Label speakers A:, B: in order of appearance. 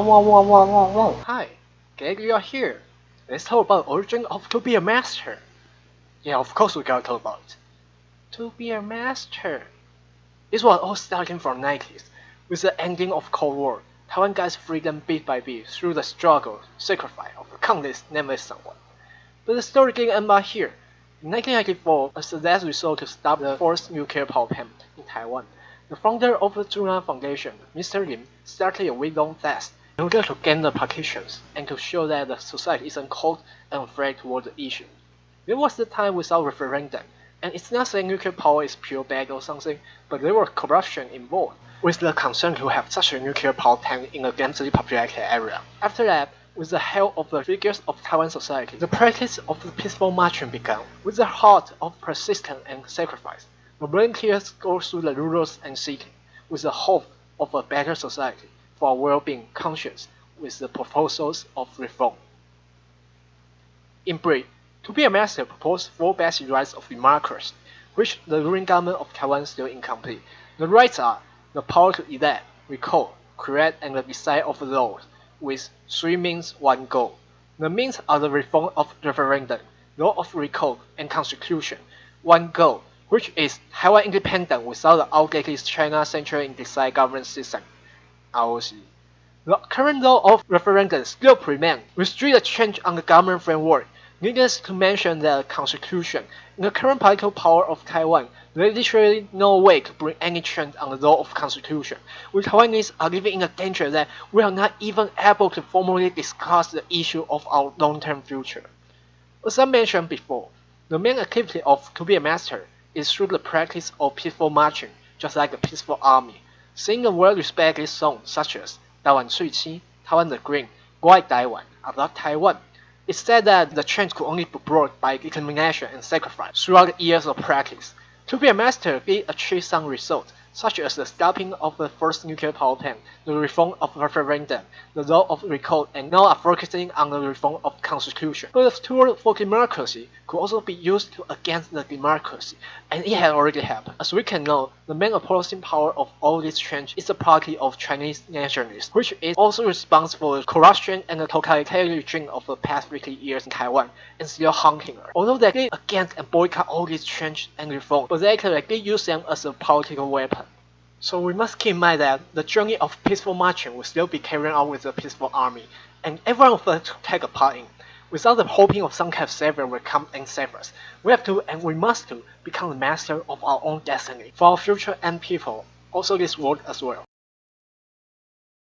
A: Hi, glad you are here. Let's talk about the origin of to be a master. Yeah, of course we gotta talk about it. To be a master. This was all starting from the 90s. With the ending of Cold War, Taiwan got freedom bit by bit through the struggle, sacrifice of countless nameless someone. But the story didn't end by here. In 1994, as a last resort to stop the forced nuclear power plant in Taiwan, the founder of the TsunahFoundation, Mr. Lim, started a week-long fast in order to gain the partitions and to show that the society isn't cold and afraid toward the issue. There was the time without referendum, and it's not saying nuclear power is pure bad or something, but there was corruption involved, with the concern to have such a nuclear power plant in a densely populated area. After that, with the help of the figures of Taiwan society, the practice of the peaceful marching began. With the heart of persistence and sacrifice, the volunteers go through the rurals and seeking, with the hope of a better society for well-being conscious with the proposals of reform. In brief, To Be a Master proposed 4 basic rights of democracy, which the ruling government of Taiwan still incomplete. The rights are the power to elect, recall, create, and the decide of laws, with 3 means, 1 goal. The means are the reform of referendum, law of recall, and constitution. 1 goal, which is Taiwan independent without the outdated China central indecisive government system, ROC. The current law of referendum still prevails, with strict change on the government framework. Needless to mention that the constitution, in the current political power of Taiwan, there is literally no way to bring any change on the law of constitution. We Taiwanese are living in a danger that we are not even able to formally discuss the issue of our long-term future. As I mentioned before, the main activity of To Be a Master is through the practice of peaceful marching, just like a peaceful army. Sing a well-respected song such as 台湾最亲, Taiwan the Green, 我爱台湾, I love Taiwan. It's said that the change could only be brought by determination and sacrifice throughout the years of practice. To Be a Master did achieve some results, such as the stopping of the first nuclear power plant, the reform of referendum, the law of recall, and now are focusing on the reform of constitution. But the tool for democracy could also be used to against the democracy, and it had already happened. As we can know, the main opposing power of all this change is the party of Chinese nationalists, which is also responsible for the corruption and the totalitarian regime of the past 50 years in Taiwan, and still haunting her. Although they did against and boycott all this change and reform, but later they did use them as a political weapon. So we must keep in mind that the journey of peaceful marching will still be carried out with a peaceful army, and everyone of us to take a part in. Without the hoping of some kind of savior will come and save us, we have to and we must to become the master of our own destiny for our future and people, also this world as well.